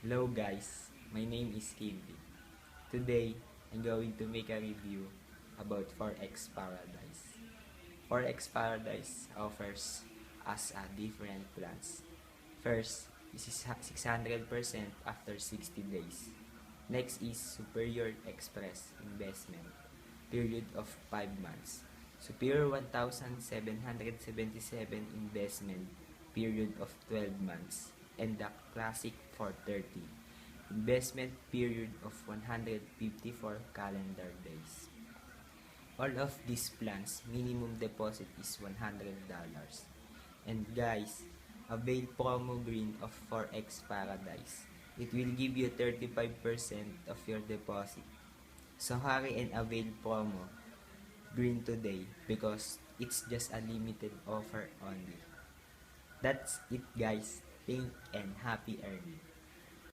Hello guys, my name is Kevin. Today, I'm going to make a review about Forex Paradise. Forex Paradise offers us a different plans. First, this is 600% after 60 days. Next is Superior Express Investment, period of 5 months. Superior 1,777 investment, period of 12 months. And the Classic 430, investment period of 154 calendar days. All of these plans, minimum deposit is $100. And guys, avail promo green of Forex Paradise. It will give you 35% of your deposit. So hurry and avail promo green today because it's just a limited offer only. That's it guys. Thank and happy earning.